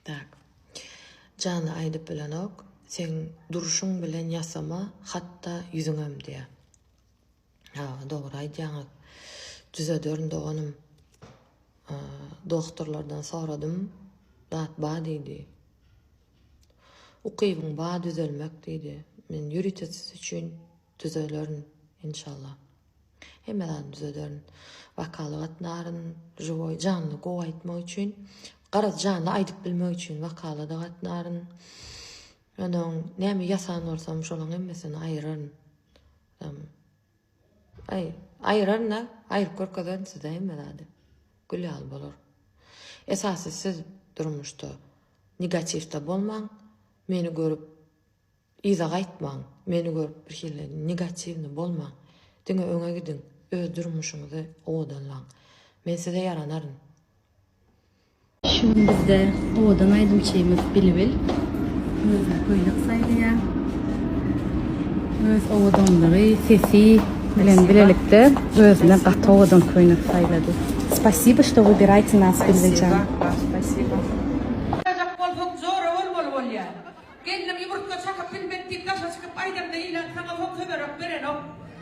Tak. Jany aýdyp bilenok, sen duruşuň bilen ýasama, hatda ýüzüňem diýe. Ha, dogry aýdýaňyz. Düzedörün doganym. Doktorlardan soradım. Dat ba diýdi. Ukybyň ba düzelmek diýdi. Men ýürütesiz üçin düzelerin inşallah. Hemeden düzelerin. Wakaly gatnaryn, jowy janyny gowy aýtmak üçin, gara janyny aýdyp bilmek üçin wakaly da gatnaryn. Onuň näme ýasan bolsam şolaň hemmesini aýyraryn. Aýyrarna, aýryp görkezän size hemmelerde. Gülýal bolar. Esasy siz durmuşda negativde bolmaň, meni görüp iza gaýtmaň, meni görüp bir şeýle negativni bolmaň. Diňe öňe gidin, öz durmuşuňyzy owadanlaň. Men size yaranaryn. Şu bizde owadan aýdym çeýimiz bilbil. Özü koýluk saýlýa. Öz owadanlygy, sesi bilen bilelikde özüne gaty owadan koýnak saýlady. Спасибо, что выбираете нас, Билвилчан. Спасибо. Kendim yumurtka çakıp bilmediğim taşa çıkıp aydın değil, sana fok höberek veren o.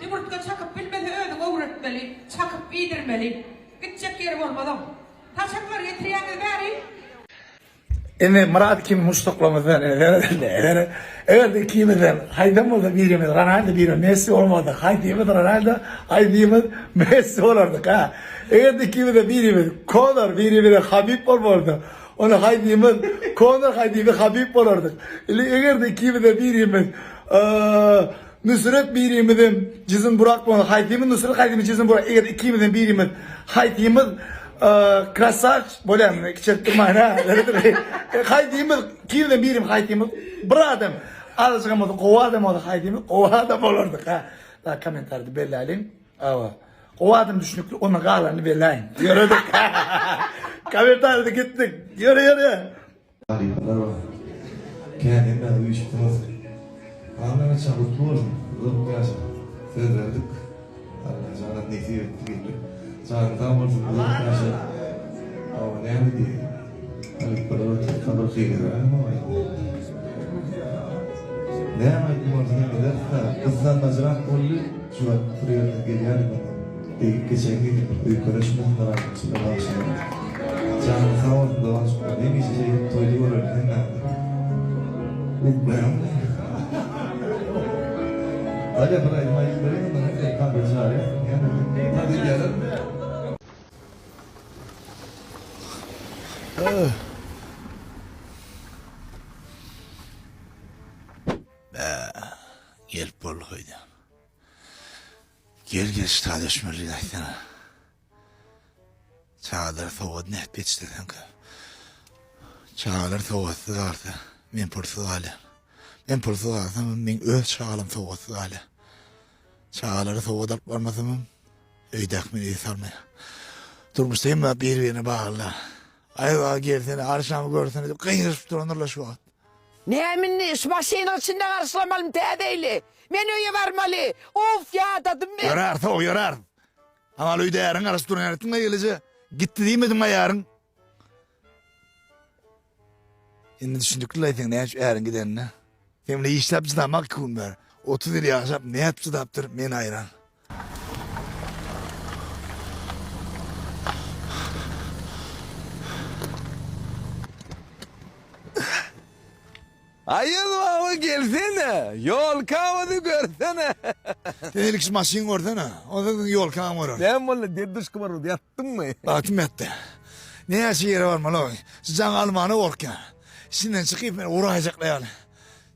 Yumurtka çakıp bilmedi öğünü öğretmeli, çakıp yedirmeli. Gidecek yerim olmadım. Taşaklar getiriyeniz bari. Ene Murat kim mustaqlamazdan eğer kimden haydamadı birimiz Ronaldo birimiz Messi olmadı haydimiz Ronaldo haydimiz Messi olurdu ha eğer kimden birimiz Conor birimiz Habib olmadı onu haydimiz Conor haydimiz Habib olurdu eğer kimden birimiz Nusret birimizin cizim bırakmadı haydimiz Nusret haydimiz cizim bırak eğer kimden birimiz haydimiz Krasaç, bolem, küçültürmeyin ha. Haydimiz, kimden birim haydimiz, biradım. Alışkamadı, kovadım oldu haydimiz, kovadım olurduk ha. Daha komentarda belli alin. Kovadım düşünüklü, onun kalanını belli alin. Yürüdük. Komentarda gittik. Yürü. Harikalar var. Kendimden uyuştunuz. Anlamına çabuk oldum. Zıp yaşa. Söz verdik. Allah canat nesi etti gibi. Canat tam olsun. Zıp yaşa. Ama ne yaptı? Harikalar xeyir. Ne yaptı mortuna gider? Kızdan nazırak oldu. Şu an buraya geliyor. Geçen gün yukarı şundan açmışlar. Canat tam olsun. Doğan şundan. Ne bir şey toyluyor. Ne yaptı? Ben Hadi bırakın ayıkları da kan bezarı. Hadi gelin. Gelip bol koydu. Gel tanışmırlı daktana. Çağlar soğudu ne etmişti kanka. Çağlar soğudu vardı. Men Portugal'e. Men Portugal'da men öz çağalım soğudu hali. Çağları soğudu alıp varmasam öydak meni sarmaya. Durmuştayım da birbirine bağlı. Ayva gelsene, arşamı görsene, kıyırıp duranırlar şu an. Ne eminli iş başının içinde karşılamalım değil. Menüye vermeli. Of ya dedim mi? Yorar soğuk yorar. Ama öyle yarın arası duran yaratın da gelece. Gitti değil miydin yarın? Şimdi düşündükler ettin ne yaş yarın gidenine. Femle iş yapıcı da makkum ver. 30 yıl yaşap ne yapıcı da yaptır men ayran. Ayıl baba gelsene. Yol kavadı görsene. Denelik maşin gördün o da yol kan var. Ben valla dedişki var orada yattın mı? Baktım yattı. Ne yaşı yere var mı lan? Sıcan almanı korkuyor. İçinden çıkıp beni uğrayacaklar yani.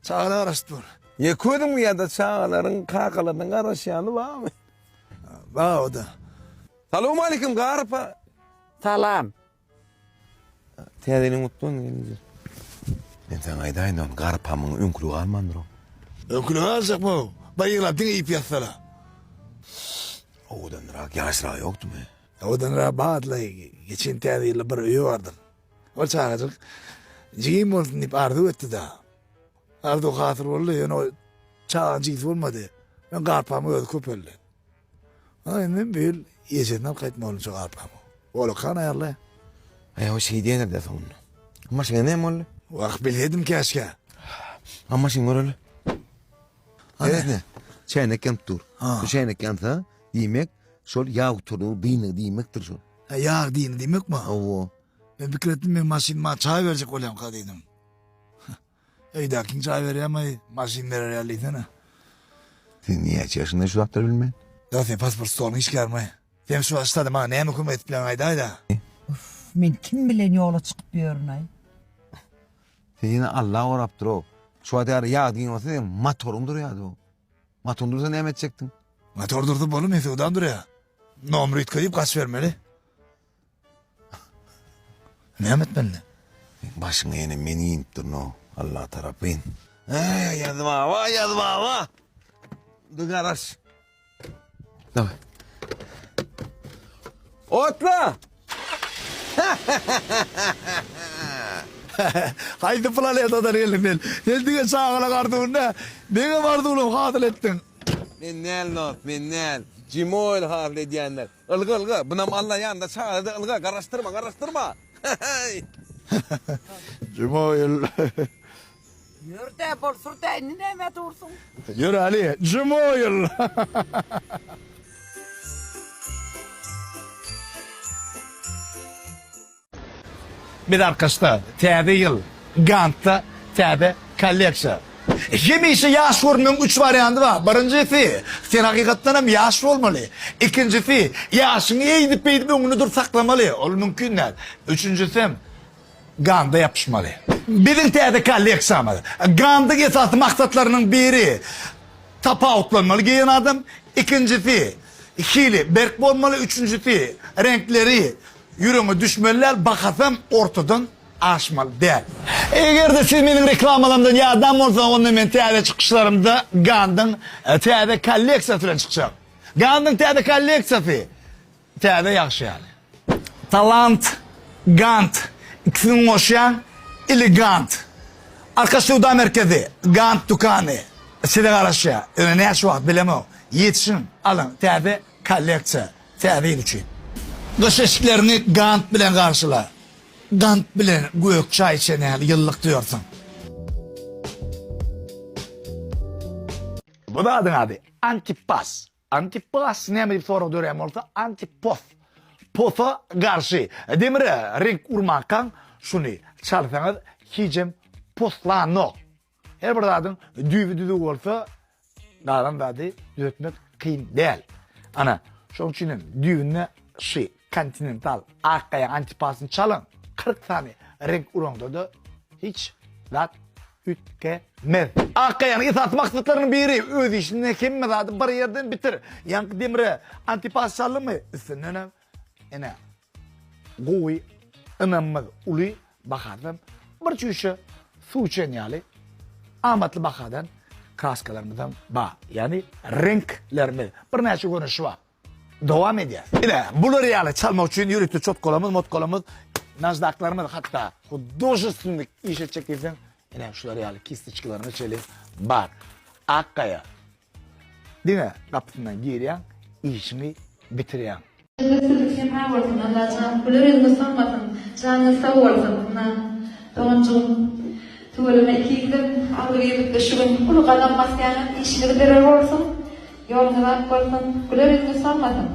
Çağla arası dur. Yekudun mu ya da çağların kakalarının arasyanı var mı? Var o da. Selamun aleyküm garpa. Salam. Teyzenin mutluğun gelince. Ben sana aydayın on garpamın önkülü almandır o. Ökülü alacak mı o? Bayıla dine ip yatsala. Oğudan rak yaşra yoktu mu? Odan rabatla geçen teyzeyle bir üye vardır. O çağıracak. Cigim olsun deyip ardu etti da. Ardu hatır oldu yani o çağın cigisi olmadı. Ben garpamı öldü köpöldü. Aynen bir yiyeceğinden kayıtma olunca garpamı. Oğlu kan ayarlı. O şey diyenir de sonunda. Maşyna näme boldy? Wagt bilhedim käşke. Amma şeň göreli. Hadi. Ne? Çaynak yanıp dur. Ha. Şu çaynak yansa diýmek şol ýag turdy diýne diýmekdir şol. Yağ dini demek mi? Awo. Ben fikrettim ben maşinime çay verecek olayım kadıydım. Eydakin çay vereyim ama maşin verer yerliydin. Sen niye yaşında şu hafta bilmem? Ya sen pasport sorunu hiç gelmeyi. Sen şu açtadım ha neye hükümet plan ayda. Men kim bilen yola çıkıp ýörnäy. Sen yine Allah oraptır o. Şu hafta yağ diýen olsa sen motorundur ýa-da o. Motorundursa näme edecektin? Motor durdu bolum efe odan duruyor. Nomru itkayıp kaç vermeli. Ne etmeli? Başına yine meni yiyiptir no. Allah tarafın. Yadım hava, yadım hava. Dur garaş. Davay. Otla! Haydi planaya da elinden. Geldiğe sağına kardığında. Neye vardı oğlum katil ettin. Minnel not, minnel. Cimoil hafle diyenler. Ilgı ılgı. Bunam Allah yanında çağırdı ılgı. Karıştırma, karıştırma. Cimoyul. Yürü de bol sur de näme dursun. Yürü Ali. Cimoyul. Bir arkadaşlar təbi yıl Gant'ta təbi kolleksiya. Yemişi yaş formunun 3 variantı var. Birincisi sen hakikaten hem yaş olmalı. İkincisi yaşını eğdip onu dur saklamalı. O mümkün değil. Üçüncüsü Gant'a yapışmalı. Bizim təbi kolleksiyamız. Gant'ın esas maksatlarının biri tapa otlanmalı giyen adam. İkincisi hili berk olmalı. Üçüncüsü renkleri yürüme düşmeliler bakasam ortadan aşmalı değil. Eğer de siz benim reklamalarımdan yardım olsa onun ben TRT çıkışlarımda Gant'ın TRT kolleksiyasıyla çıkacağım. Gant'ın TRT kolleksiyası TRT yaxşı yani. Talant, Gant, ikisinin koşan elegant. Arka Suda merkezi, Gant dükkanı. Size karşı, öyle ne şu an bilemem. Yetişin, alın TRT kolleksiya, TRT için. Kış eşiklerini Gant bilen karşıla. Gant bilen gök çay içene yıllık diyorsun. Bu da adın adı. Antipas. Antipas ne mi soru dörem olsa antipos. Posa karşı. Demire renk urmakan şunu çalsanız hicem poslano. Her bir adın düğü olsa dağdan adı düğütmek kıyım değil. Ana şunun için düğününe Continental arkaya antipasını çalın 40 tane renk uranda da hiç lat ütkemez. Arkaya esas maksatlarının biri öz işine kemme zaten bir yerden bitir. Yankı demire antipas çalın mı? Üstüne ne? Goy önemli ulu bakadım. Bir çüşü su içenyali amatlı bakadan kraskalarımızdan yani renklerimiz bir neçe görünüş var. Devam ediyor. Yine bunları yani çalmak için yürütü çot kolamız, mot kolamız, nazdaklarımız hatta huduş üstünlük işe çekirsen yine şuları yani kistiçkilerini çelip bak akkaya değil mi? Kapısından giriyen işini bitiriyen. Şema olsun Allah'ım. Kullarını sanmasın. Canını sağ olsun. Doğancığım. Tuvalime iki gidip aldı verip de şu gün kulu kazanmaz yani işini bilir olsun. Yolunu rahat olsun. Kullarını sanmasın.